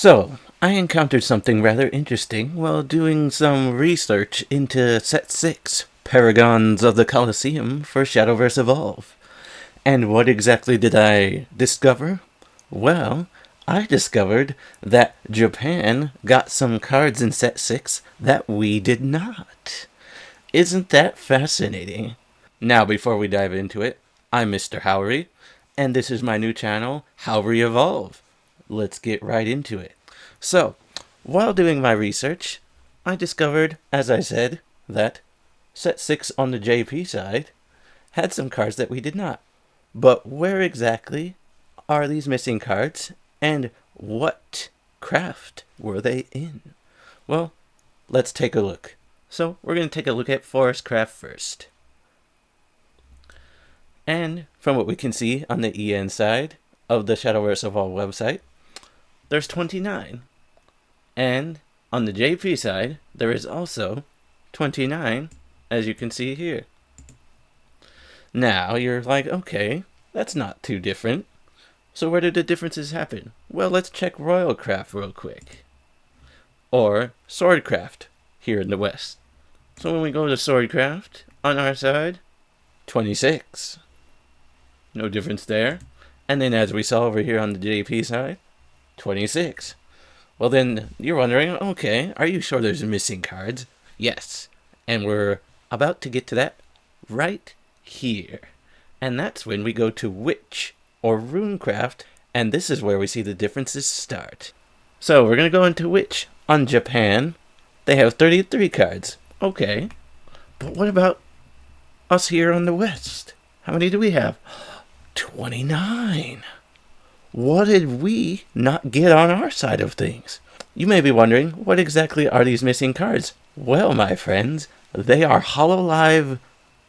So, I encountered something rather interesting while doing some research into Set 6, Paragons of the Colosseum for Shadowverse Evolve. And what exactly did I discover? Well, I discovered that Japan got some cards in Set 6 that we did not. Isn't that fascinating? Now, before we dive into it, I'm Mr. Howry, and this is my new channel, Howry Evolve. Let's get right into it. So, while doing my research, I discovered, as I said, that Set 6 on the JP side had some cards that we did not. But where exactly are these missing cards, and what craft were they in? Well, let's take a look. So, we're going to take a look at Forest Craft first. And from what we can see on the EN side of the Shadowverse Evolve website, there's 29. And on the JP side, there is also 29, as you can see here. Now, you're like, okay, that's not too different. So where did the differences happen? Well, let's check Royalcraft real quick. Or Swordcraft here in the West. So when we go to Swordcraft, on our side, 26. No difference there. And then as we saw over here on the JP side, 26. Well then, you're wondering, okay, are you sure there's missing cards? Yes. And we're about to get to that right here. And that's when we go to Witch or Runecraft, and this is where we see the differences start. So we're going to go into Witch. On Japan, they have 33 cards. Okay. But what about us here on the West? How many do we have? 29. What did we not get on our side of things? You may be wondering, what exactly are these missing cards? Well, my friends, they are HoloLive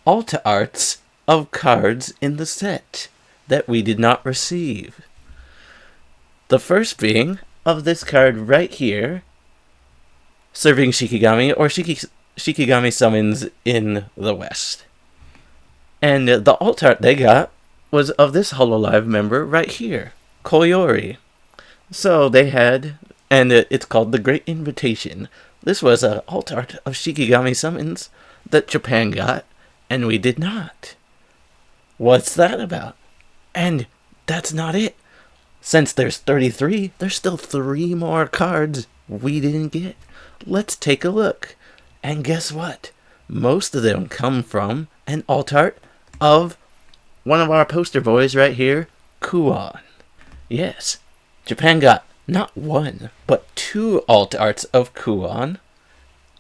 Alta Arts of cards in the set that we did not receive. The first being of this card right here, serving Shikigami or Shikigami summons in the West. And the alt art they got was of this HoloLive member right here, Koyori. So they had, and it's called the Great Invitation. This was an alt art of Shikigami summons that Japan got, and we did not. What's that about? And that's not it. Since there's 33, there's still 3 more cards we didn't get. Let's take a look. And guess what? Most of them come from an alt art of one of our poster boys right here, Kuon. Yes, Japan got not 1, but 2 alt arts of Kuon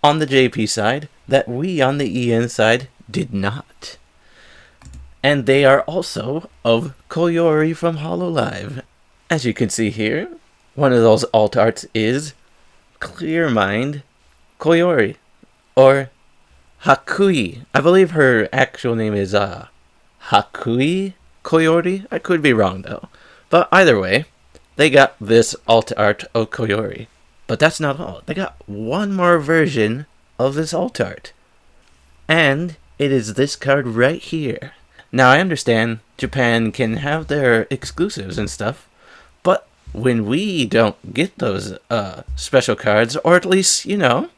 on the JP side that we on the EN side did not. And they are also of Koyori from HoloLive. As you can see here, one of those alt arts is Clear Mind Koyori, or Hakui. I believe her actual name is Hakui Koyori. I could be wrong though. But either way, they got this alt art of Koyori. But that's not all. They got one more version of this alt art. And it is this card right here. Now I understand Japan can have their exclusives and stuff, but when we don't get those special cards, or at least, you know,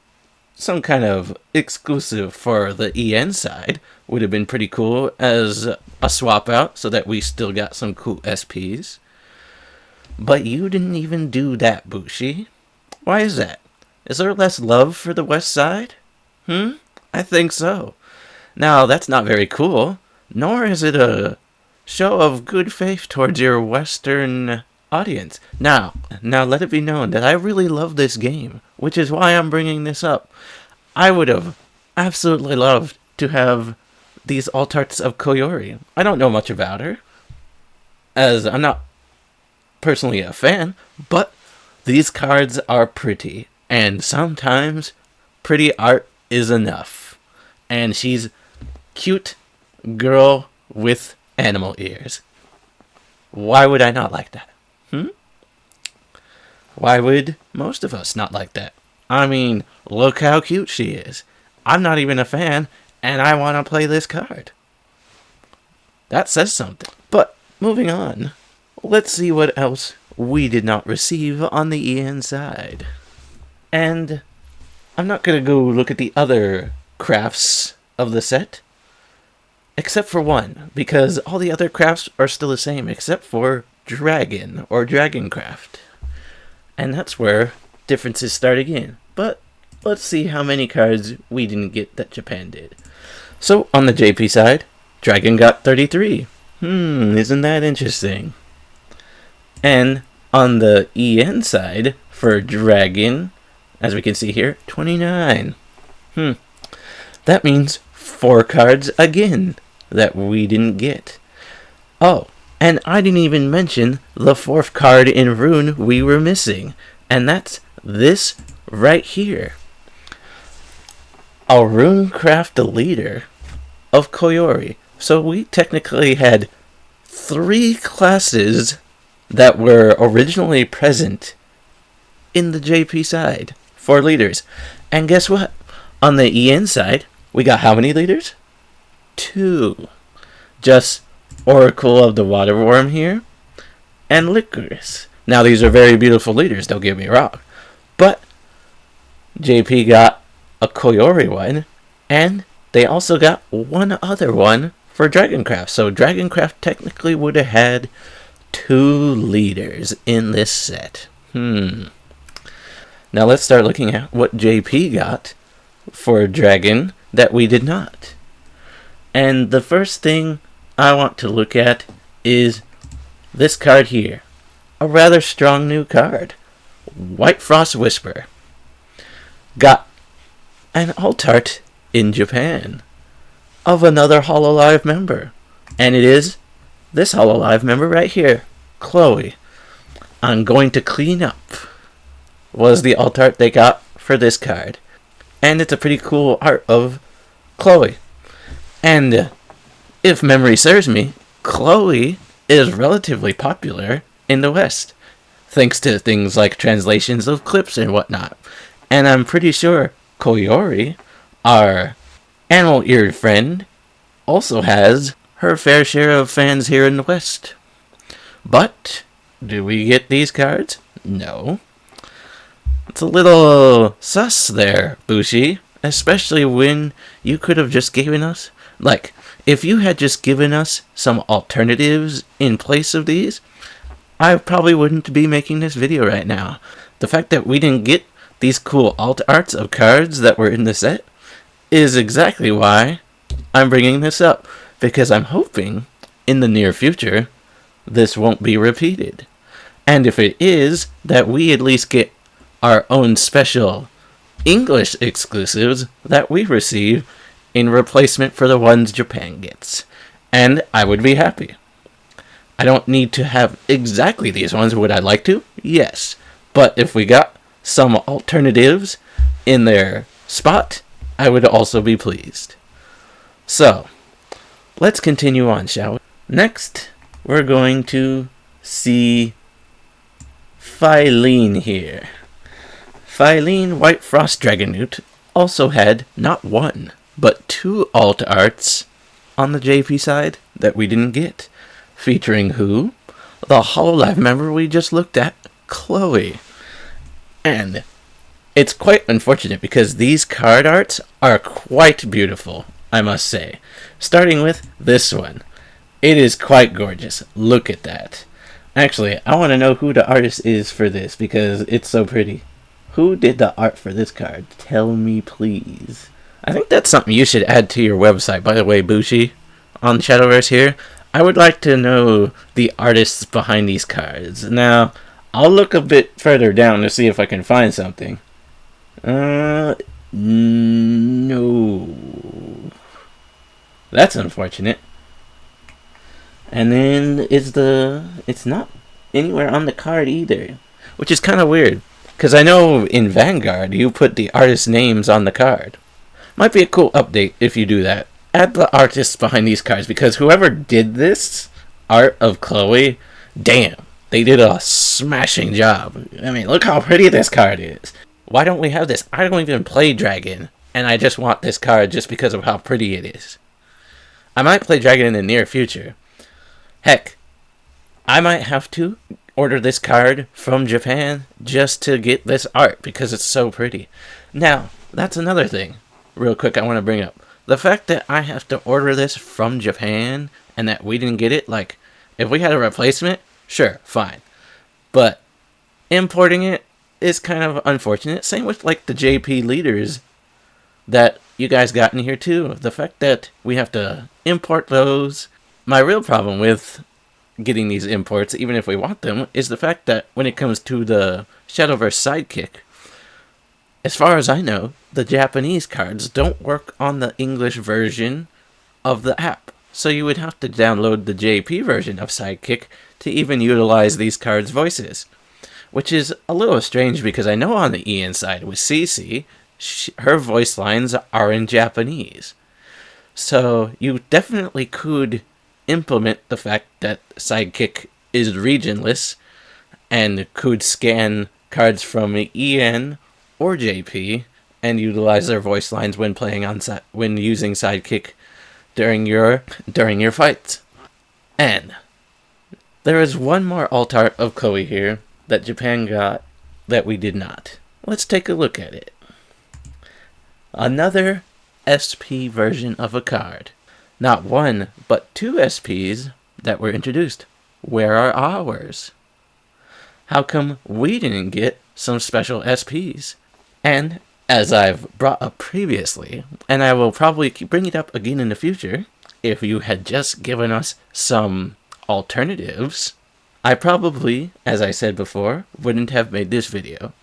some kind of exclusive for the EN side would have been pretty cool as a swap out so that we still got some cool SPs. But you didn't even do that, Bushi. Why is that? Is there less love for the West side? I think so. Now, that's not very cool, nor is it a show of good faith towards your Western audience. Now let it be known that I really love this game, which is why I'm bringing this up. I would have absolutely loved to have these alt arts of Koyori. I don't know much about her, as I'm not personally a fan, but these cards are pretty, and sometimes pretty art is enough. And she's cute girl with animal ears. Why would I not like that? Why would most of us not like that? I mean, look how cute she is. I'm not even a fan, and I want to play this card. That says something. But moving on, let's see what else we did not receive on the EN side. And I'm not going to go look at the other crafts of the set, except for one, because all the other crafts are still the same, except for Dragon, or Dragoncraft. And that's where differences start again. But let's see how many cards we didn't get that Japan did. So, on the JP side, Dragon got 33. Isn't that interesting? And on the EN side, for Dragon, as we can see here, 29. That means 4 cards again that we didn't get. Oh, and I didn't even mention the 4th card in Rune we were missing. And that's this right here. A Runecraft leader of Koyori. So we technically had 3 classes that were originally present in the JP side for leaders. And guess what? On the EN side, we got how many leaders? 2. Just Oracle of the Water Worm here, and Licorice. Now these are very beautiful leaders, don't get me wrong. But JP got a Koyori one, and they also got one other one for Dragoncraft. So Dragoncraft technically would have had 2 leaders in this set. Now let's start looking at what JP got for Dragon that we did not. And the first thing I want to look at is this card here. A rather strong new card. White Frost Whisper. Got an alt art in Japan of another Hololive member. And it is this Hololive member right here. Chloe. I'm going to clean up was the alt art they got for this card. And it's a pretty cool art of Chloe. And if memory serves me, Chloe is relatively popular in the West, thanks to things like translations of clips and whatnot. And I'm pretty sure Koyori, our animal-eared friend, also has her fair share of fans here in the West. But, do we get these cards? No. It's a little sus there, Bushi, especially when you could have just given us, if you had just given us some alternatives in place of these, I probably wouldn't be making this video right now. The fact that we didn't get these cool alt arts of cards that were in the set is exactly why I'm bringing this up, because I'm hoping in the near future this won't be repeated. And if it is, that we at least get our own special English exclusives that we receive in replacement for the ones Japan gets. And I would be happy. I don't need to have exactly these ones. Would I like to? Yes. But if we got some alternatives in their spot, I would also be pleased. So, let's continue on, shall we? Next, we're going to see Phylene here. Phylene White Frost Dragonute also had not 1, but 2 alt arts on the JP side that we didn't get. Featuring who? The Hololive member we just looked at, Chloe. And it's quite unfortunate because these card arts are quite beautiful, I must say. Starting with this one. It is quite gorgeous. Look at that. Actually, I want to know who the artist is for this because it's so pretty. Who did the art for this card? Tell me, please. I think that's something you should add to your website. By the way, Bushi, on Shadowverse here, I would like to know the artists behind these cards. Now, I'll look a bit further down to see if I can find something. No. That's unfortunate. And then it's not anywhere on the card either, which is kind of weird. Because I know in Vanguard, you put the artist names on the card. Might be a cool update if you do that. Add the artists behind these cards, because whoever did this art of Chloe, damn, they did a smashing job. I mean, look how pretty this card is. Why don't we have this? I don't even play Dragon, and I just want this card just because of how pretty it is. I might play Dragon in the near future. Heck, I might have to order this card from Japan just to get this art because it's so pretty. Now, that's another thing, real quick, I want to bring up. The fact that I have to order this from Japan and that we didn't get it, like, if we had a replacement, sure, fine. But importing it is kind of unfortunate. Same with, like, the JP leaders that you guys got in here, too. The fact that we have to import those. My real problem with getting these imports, even if we want them, is the fact that when it comes to the Shadowverse Sidekick, as far as I know, the Japanese cards don't work on the English version of the app. So you would have to download the JP version of Sidekick to even utilize these cards' voices. Which is a little strange because I know on the EN side with CC, her voice lines are in Japanese. So you definitely could implement the fact that Sidekick is regionless and could scan cards from EN or JP and utilize their voice lines when playing on when using Sidekick during your fights. And there is one more alt art of Chloe here that Japan got that we did not. Let's take a look at it. Another SP version of a card. Not one, but 2 SPs that were introduced. Where are ours? How come we didn't get some special SPs? And, as I've brought up previously, and I will probably bring it up again in the future, if you had just given us some alternatives, I probably, as I said before, wouldn't have made this video.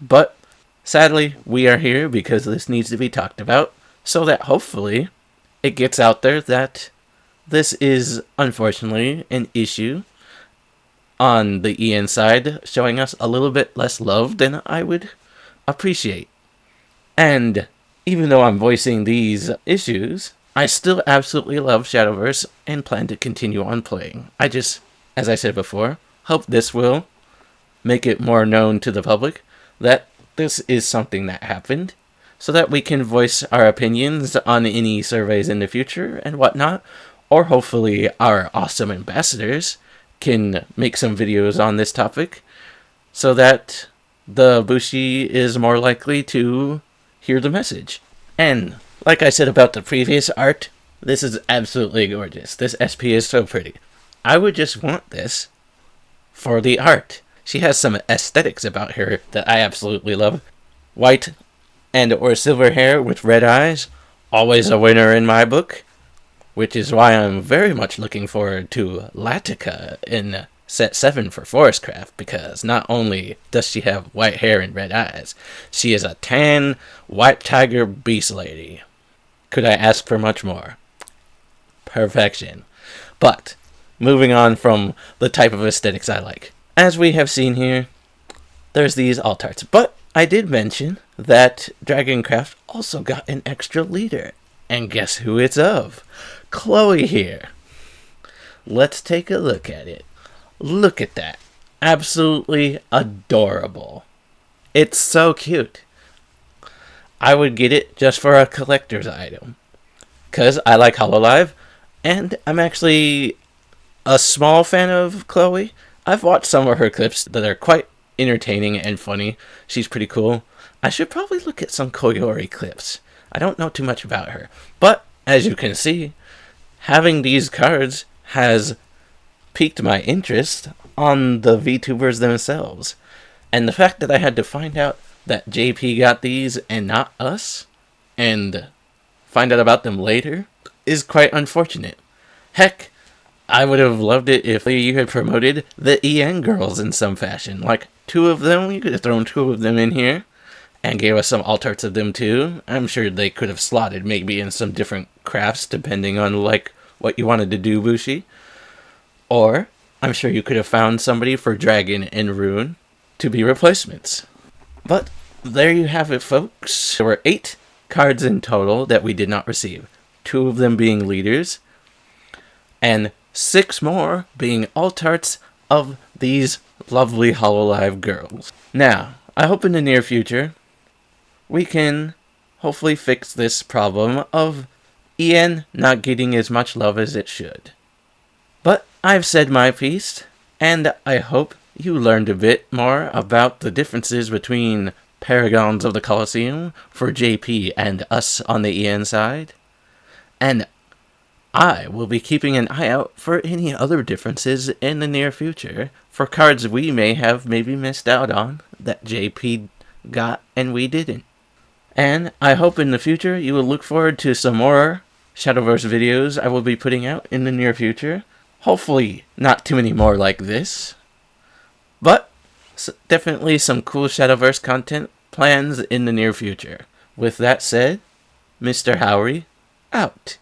But, sadly, we are here because this needs to be talked about, so that hopefully it gets out there that this is, unfortunately, an issue on the EN side, showing us a little bit less love than I would appreciate. And even though I'm voicing these issues, I still absolutely love Shadowverse and plan to continue on playing. I just, as I said before, hope this will make it more known to the public that this is something that happened, so that we can voice our opinions on any surveys in the future and whatnot, or hopefully our awesome ambassadors can make some videos on this topic, so that the Bushi is more likely to hear the message. And like I said about the previous art, this is absolutely gorgeous. This SP is so pretty. I would just want this for the art. She has some aesthetics about her that I absolutely love. White and or silver hair with red eyes, always a winner in my book, which is why I'm very much looking forward to Latika in set 7 for Forestcraft, because not only does she have white hair and red eyes, she is a tan, white tiger beast lady. Could I ask for much more? Perfection. But, moving on from the type of aesthetics I like. As we have seen here, there's these alt arts, but I did mention that Dragoncraft also got an extra leader. And guess who it's of? Chloe here. Let's take a look at it. Look at that. Absolutely adorable. It's so cute. I would get it just for a collector's item, because I like Hololive, and I'm actually a small fan of Chloe. I've watched some of her clips that are quite entertaining and funny. She's pretty cool. I should probably look at some Koyori clips. I don't know too much about her. But, as you can see, having these cards has piqued my interest on the VTubers themselves. And the fact that I had to find out that JP got these and not us, and find out about them later, is quite unfortunate. Heck, I would have loved it if you had promoted the EN girls in some fashion. Like, 2 of them, you could have thrown 2 of them in here, and gave us some alt arts of them too. I'm sure they could have slotted maybe in some different crafts, depending on, like, what you wanted to do, Bushi. Or, I'm sure you could have found somebody for Dragon and Rune to be replacements. But, there you have it, folks. There were 8 cards in total that we did not receive. 2 of them being leaders, and 6 more being alt arts of these lovely Hololive girls. Now, I hope in the near future, we can hopefully fix this problem of EN not getting as much love as it should. But I've said my piece, and I hope you learned a bit more about the differences between Paragons of the Colosseum for JP and us on the EN side. And I will be keeping an eye out for any other differences in the near future for cards we may have maybe missed out on that JP got and we didn't. And I hope in the future you will look forward to some more Shadowverse videos I will be putting out in the near future. Hopefully not too many more like this. But definitely some cool Shadowverse content plans in the near future. With that said, Mr. Howery, out.